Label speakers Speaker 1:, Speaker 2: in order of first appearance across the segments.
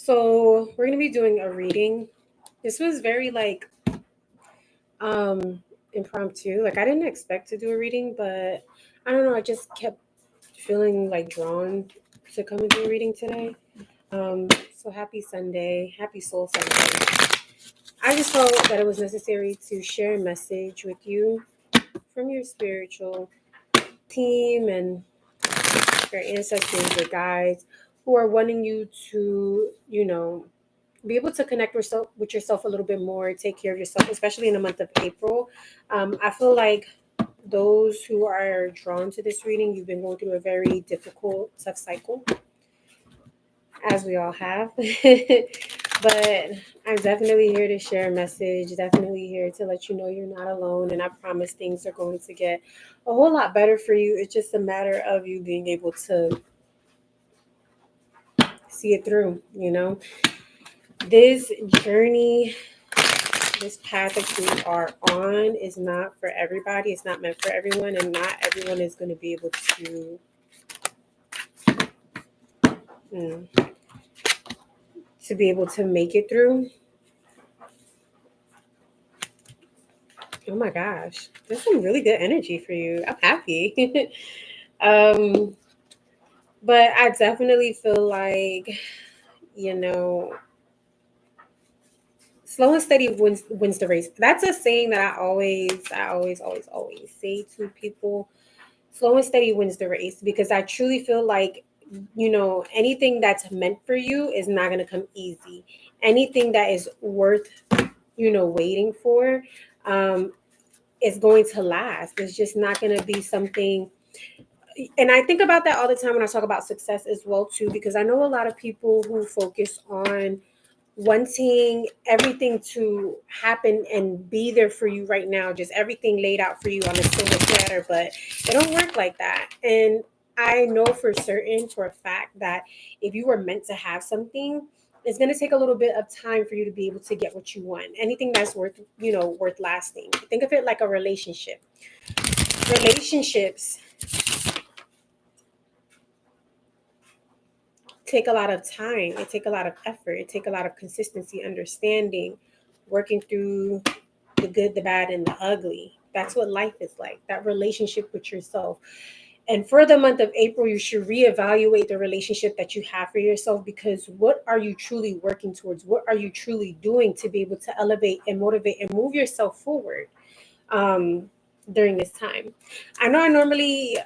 Speaker 1: So we're gonna be doing a reading. This was very impromptu. Like I didn't expect to do a reading, but I don't know, I just kept feeling like drawn to come and do a reading today. So happy Sunday, happy Soul Sunday. I just felt that it was necessary to share a message with you from your spiritual team and your ancestors, your guides, who are wanting you to, be able to connect with yourself a little bit more, take care of yourself, especially in the month of April. I feel like those who are drawn to this reading, you've been going through a very difficult, tough cycle, as we all have. But I'm definitely here to share a message, definitely here to let you know you're not alone. And I promise things are going to get a whole lot better for you. It's just a matter of you being able to see it through, This journey, this path that you are on is not for everybody. It's not meant for everyone, and not everyone is going to be able mm, to be able to make it through. Oh my gosh, there's some really good energy for you. I'm happy. um, but I definitely feel like, you know, slow and steady wins the race. That's a saying that I always say to people. Slow and steady wins the race, because I truly feel like, anything that's meant for you is not going to come easy. Anything that is worth, waiting for, um, is going to last. It's just not going to be something. And I think about that all the time when I talk about success as well too, because I know a lot of people who focus on wanting everything to happen and be there for you right now, just everything laid out for you on a silver platter, but it don't work like that. And I know for certain, for a fact, that if you were meant to have something, it's going to take a little bit of time for you to be able to get what you want. Anything that's worth lasting. Think of it like a relationship. Relationships take a lot of time. It take a lot of effort. It take a lot of consistency, understanding, working through the good, the bad, and the ugly. That's what life is like. That relationship with yourself. And for the month of April, you should reevaluate the relationship that you have for yourself, because what are you truly working towards? What are you truly doing to be able to elevate and motivate and move yourself forward um, during this time? I know I normally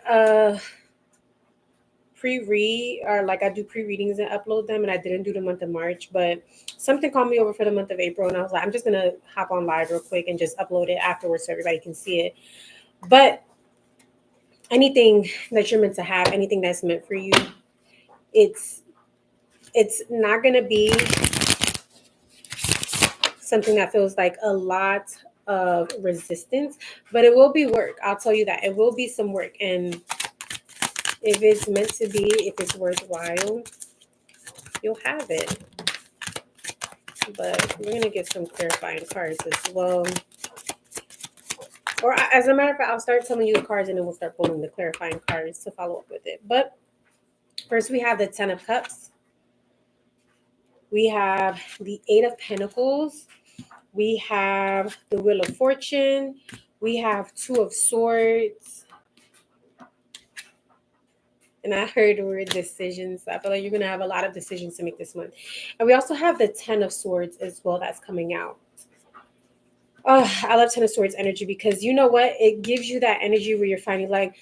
Speaker 1: pre-read, or like I do pre-readings and upload them, and I didn't do the month of March, but something called me over for the month of April, and I was like, I'm just gonna hop on live real quick and just upload it afterwards so everybody can see it. But anything that you're meant to have, anything that's meant for you, it's it's not gonna be something that feels like a lot of resistance, but it will be work. I'll tell you that it will be some work, and if it's meant to be, if it's worthwhile, you'll have it. But we're gonna get some clarifying cards as well. Or as a matter of fact, I'll start telling you the cards, and then we'll start pulling the clarifying cards to follow up with it. But first, we have the Ten of Cups. We have the Eight of Pentacles. We have the Wheel of Fortune. We have Two of Swords. And I heard the word decisions. I feel like you're going to have a lot of decisions to make this month. And we also have the Ten of Swords as well that's coming out. Oh, I love Ten of Swords energy, because you know what? It gives you that energy where you're finding like,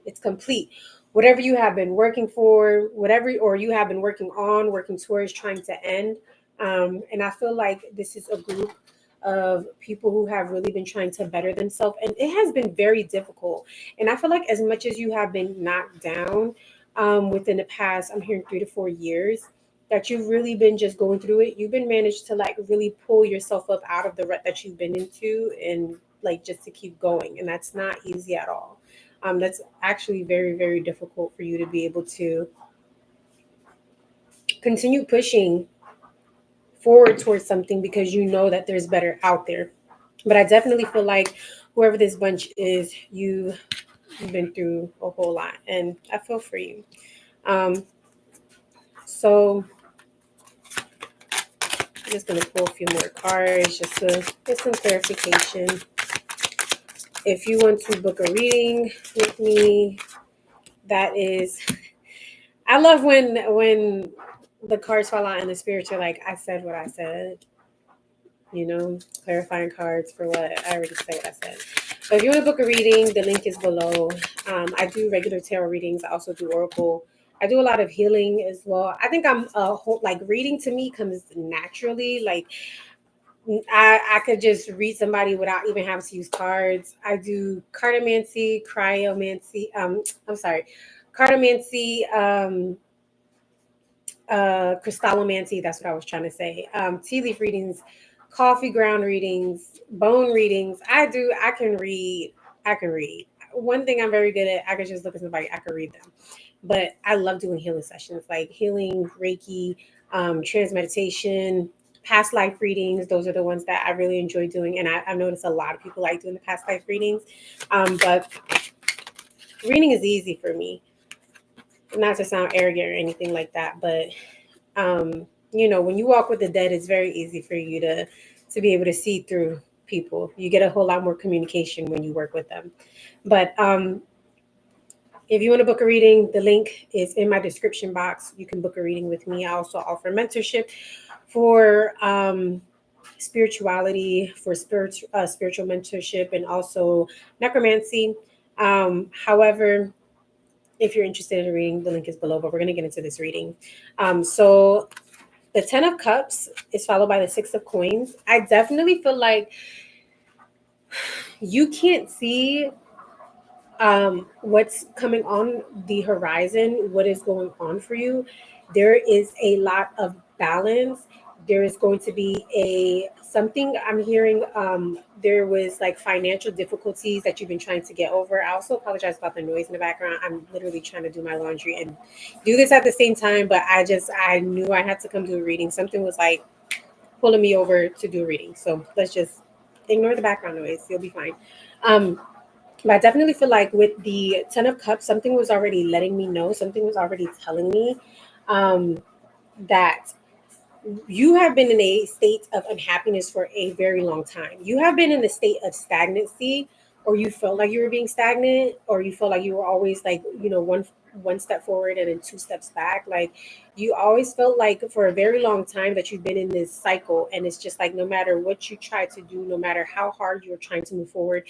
Speaker 1: it's complete. Whatever you have been working for, whatever, or you have been working on, working towards, trying to end. And I feel like this is a group of people who have really been trying to better themselves. And it has been very difficult. And I feel like as much as you have been knocked down within the past, I'm hearing 3 to 4 years, that you've really been just going through it. You've been managed to like really pull yourself up out of the rut that you've been into, and like just to keep going. And that's not easy at all. That's actually very, very difficult for you to be able to continue pushing forward towards something, because you know that there's better out there. But I definitely feel like whoever this bunch is, you've been through a whole lot, and I feel for you. Um, so just going to pull a few more cards just to get some clarification. If you want to book a reading with me, that is, I love when the cards fall out in the spirit. You're like, I said what I said. Clarifying cards for what I already said what I said. So if you want to book a reading, the link is below. I do regular tarot readings. I also do oracle. I do a lot of healing as well. I think I'm like reading to me comes naturally. Like I could just read somebody without even having to use cards. I do cartomancy, cryomancy. I'm sorry, cartomancy. Crystallomancy, that's what I was trying to say. Tea leaf readings, coffee ground readings, bone readings. I can read. One thing I'm very good at, I can just look at somebody, I can read them. But I love doing healing sessions, like healing, Reiki, trance meditation, past life readings. Those are the ones that I really enjoy doing. And I've noticed a lot of people like doing the past life readings. But reading is easy for me. Not to sound arrogant or anything like that, but when you walk with the dead, it's very easy for you to be able to see through people. You get a whole lot more communication when you work with them. But if you want to book a reading, the link is in my description box. You can book a reading with me. I also offer mentorship for spirituality, for spiritual mentorship, and also necromancy. However, if you're interested in a reading, the link is below, but we're going to get into this reading. So the 10 of Cups is followed by the 6 of Coins. I definitely feel like you can't see what's coming on the horizon, what is going on for you. There is a lot of balance. There is going to be something I'm hearing. There was like financial difficulties that you've been trying to get over. I also apologize about the noise in the background. I'm literally trying to do my laundry and do this at the same time, but I knew I had to come do a reading. Something was like pulling me over to do a reading. So let's just ignore the background noise. You'll be fine. Um, but I definitely feel like with the 10 of Cups, something was already letting me know, something was already telling me um, that you have been in a state of unhappiness for a very long time. You have been in a state of stagnancy, or you felt like you were being stagnant, or you felt like you were always like, one step forward and then two steps back. Like you always felt like for a very long time that you've been in this cycle, and it's just like no matter what you try to do, no matter how hard you're trying to move forward,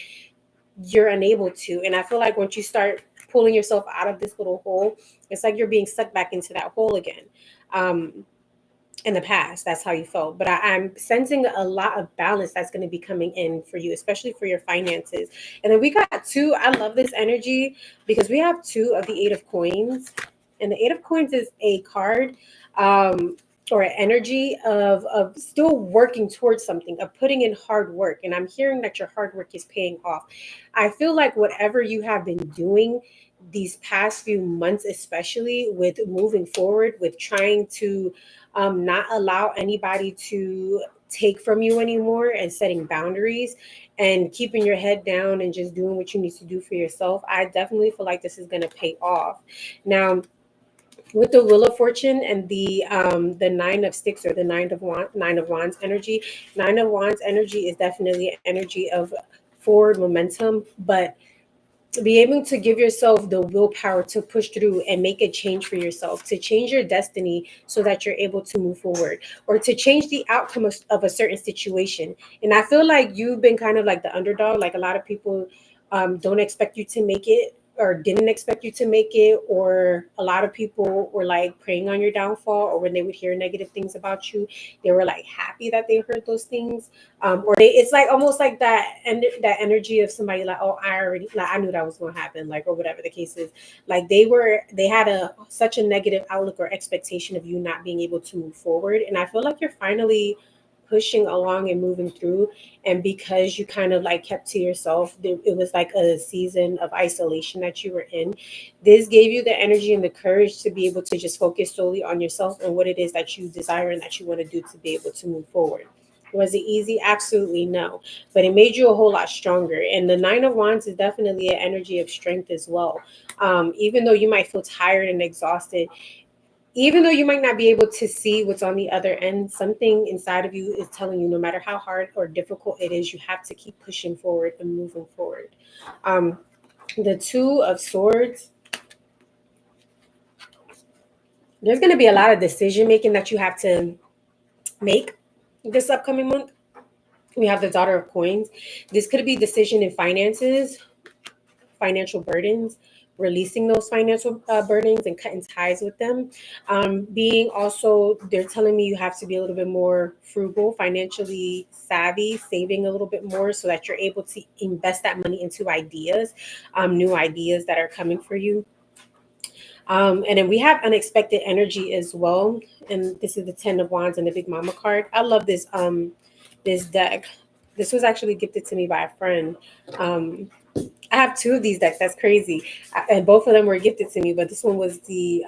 Speaker 1: you're unable to. And I feel like once you start pulling yourself out of this little hole, it's like you're being sucked back into that hole again. Um, in the past, that's how you felt. But I'm sensing a lot of balance that's going to be coming in for you, especially for your finances. And then we got two. I love this energy because we have two of the 8 of Coins. And the 8 of Coins is a card or an energy of still working towards something, of putting in hard work. And I'm hearing that your hard work is paying off. I feel like whatever you have been doing these past few months, especially with moving forward, with trying to not allow anybody to take from you anymore and setting boundaries and keeping your head down and just doing what you need to do for yourself. I definitely feel like this is going to pay off. Now, with the Wheel of Fortune and the 9 of Sticks, or the nine of Wands energy, 9 of Wands energy is definitely an energy of forward momentum, but to be able to give yourself the willpower to push through and make a change for yourself, to change your destiny so that you're able to move forward, or to change the outcome of a certain situation. And I feel like you've been kind of like the underdog. Like a lot of people don't expect you to make it, or didn't expect you to make it, or a lot of people were like preying on your downfall, or when they would hear negative things about you, they were like happy that they heard those things, or it's like almost like that energy of somebody like, oh, I knew that was going to happen, like, or whatever the case is. Like they had such a negative outlook or expectation of you not being able to move forward, and I feel like you're finally pushing along and moving through. And because you kind of like kept to yourself, it was like a season of isolation that you were in. This gave you the energy and the courage to be able to just focus solely on yourself and what it is that you desire and that you want to do to be able to move forward. Was it easy? Absolutely no. But it made you a whole lot stronger. And the 9 of Wands is definitely an energy of strength as well. Even though you might feel tired and exhausted, even though you might not be able to see what's on the other end, something inside of you is telling you no matter how hard or difficult it is, you have to keep pushing forward and moving forward. Um, the Two of Swords, there's going to be a lot of decision making that you have to make this upcoming month. We have the Daughter of Coins. This could be decision in finances, financial burdens, releasing those financial burdens and cutting ties with them. Being also, they're telling me you have to be a little bit more frugal, financially savvy, saving a little bit more so that you're able to invest that money into ideas, new ideas that are coming for you. And then we have unexpected energy as well. And this is the Ten of Wands and the Big Mama card. I love this deck. This was actually gifted to me by a friend. I have two of these decks. That's crazy, and both of them were gifted to me. But this one was the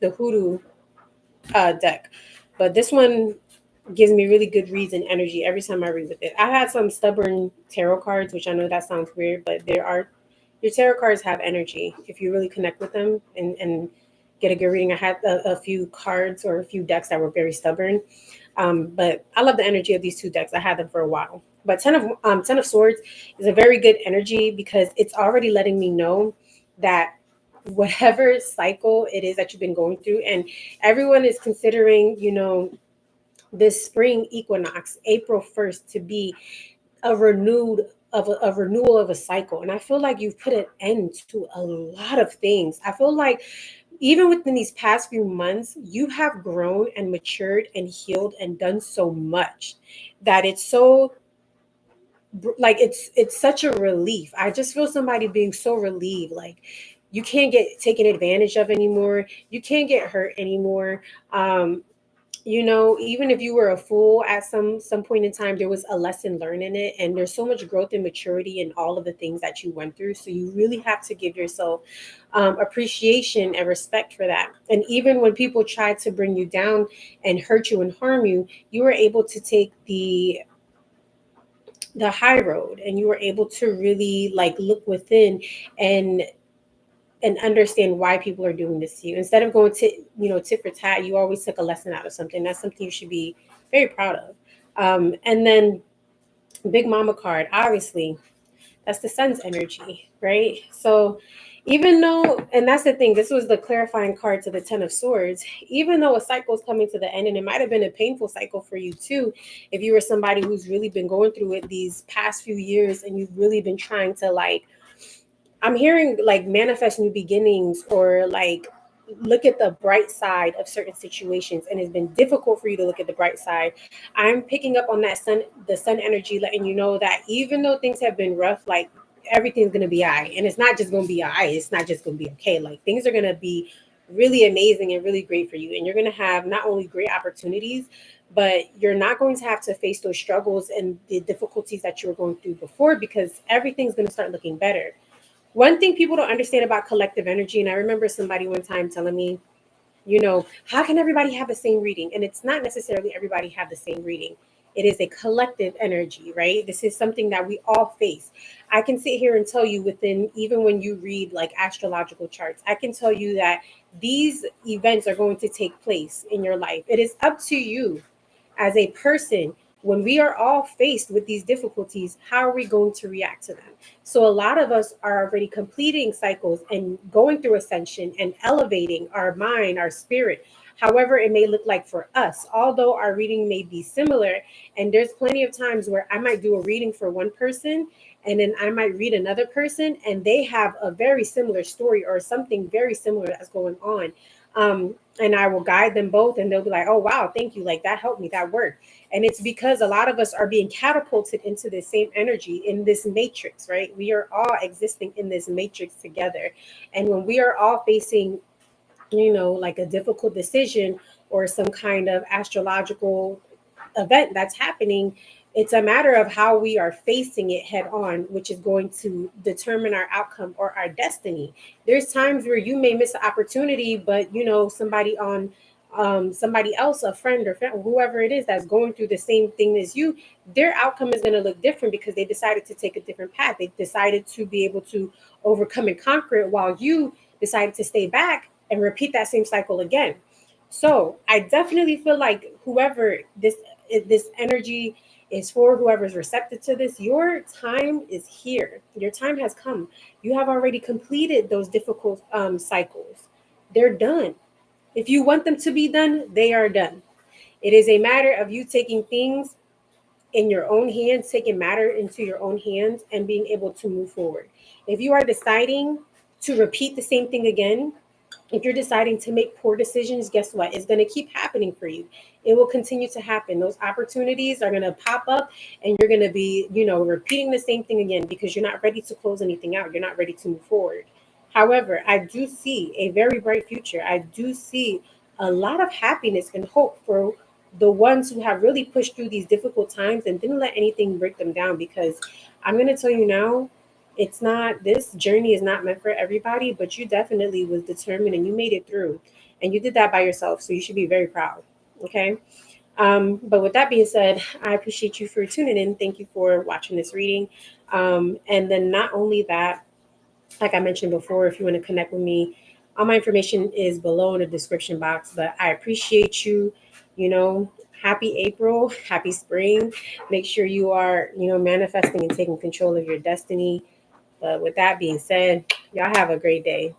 Speaker 1: Hoodoo deck. But this one gives me really good reads and energy every time I read with it. I had some stubborn tarot cards, which I know that sounds weird, but there are your tarot cards have energy if you really connect with them and get a good reading. I had a few cards or a few decks that were very stubborn, but I love the energy of these two decks. I had them for a while. But Ten of Swords is a very good energy because it's already letting me know that whatever cycle it is that you've been going through, and everyone is considering, this spring equinox, April 1st, to be a renewal of a cycle. And I feel like you've put an end to a lot of things. I feel like even within these past few months, you have grown and matured and healed and done so much that it's so like it's such a relief. I just feel somebody being so relieved, like you can't get taken advantage of anymore. You can't get hurt anymore. Even if you were a fool at some point in time, there was a lesson learned in it, and there's so much growth and maturity in all of the things that you went through. So you really have to give yourself appreciation and respect for that. And even when people try to bring you down and hurt you and harm you, you were able to take the high road, and you were able to really like look within and understand why people are doing this to you. Instead of going to, tit for tat, you always took a lesson out of something. That's something you should be very proud of. And then Big Mama card, obviously, that's the sun's energy, right? So even though, and that's the thing, this was the clarifying card to the Ten of Swords, even though a cycle is coming to the end, and it might have been a painful cycle for you too, if you were somebody who's really been going through it these past few years and you've really been trying to like, I'm hearing like manifest new beginnings or like look at the bright side of certain situations, and it's been difficult for you to look at the bright side. I'm picking up on the sun energy, letting you know that even though things have been rough, like everything's gonna be all right. And it's not just gonna be all right, it's not just gonna be okay. Like things are gonna be really amazing and really great for you. And you're gonna have not only great opportunities, but you're not going to have to face those struggles and the difficulties that you were going through before, because everything's gonna start looking better. One thing people don't understand about collective energy, and I remember somebody one time telling me, how can everybody have the same reading? And it's not necessarily everybody have the same reading. It is a collective energy, right? This is something that we all face. I can sit here and tell you within, even when you read like astrological charts, I can tell you that these events are going to take place in your life. It is up to you as a person, when we are all faced with these difficulties, how are we going to react to them? So a lot of us are already completing cycles and going through ascension and elevating our mind, our spirit, however it may look like for us, although our reading may be similar. And there's plenty of times where I might do a reading for one person, and then I might read another person and they have a very similar story or something very similar that's going on. And I will guide them both, and they'll be like, oh wow, thank you, like that helped me, that worked. And it's because a lot of us are being catapulted into the same energy in this matrix, right? We are all existing in this matrix together. And when we are all facing, like a difficult decision or some kind of astrological event that's happening, it's a matter of how we are facing it head on, which is going to determine our outcome or our destiny. There's times where you may miss an opportunity, but somebody else, a friend or whoever it is that's going through the same thing as you, their outcome is going to look different because they decided to take a different path. They decided to be able to overcome and conquer it, while you decided to stay back and repeat that same cycle again. So I definitely feel like whoever this energy is for, whoever's receptive to this, your time is here. Your time has come. You have already completed those difficult cycles. They're done. If you want them to be done, they are done. It is a matter of you taking things in your own hands, taking matter into your own hands, and being able to move forward. If you are deciding to repeat the same thing again, if you're deciding to make poor decisions, guess what? It's going to keep happening for you. It will continue to happen. Those opportunities are going to pop up and you're going to be, repeating the same thing again because you're not ready to close anything out. You're not ready to move forward. However, I do see a very bright future. I do see a lot of happiness and hope for the ones who have really pushed through these difficult times and didn't let anything break them down, because I'm going to tell you now, it's not, this journey is not meant for everybody, but you definitely was determined and you made it through, and you did that by yourself, so you should be very proud. Okay. But with that being said, I appreciate you for tuning in. Thank you for watching this reading. And then not only that, like I mentioned before, if you want to connect with me, all my information is below in the description box. But I appreciate you. you know Happy April, happy spring. Make sure you are, manifesting and taking control of your destiny. But with that being said, y'all have a great day.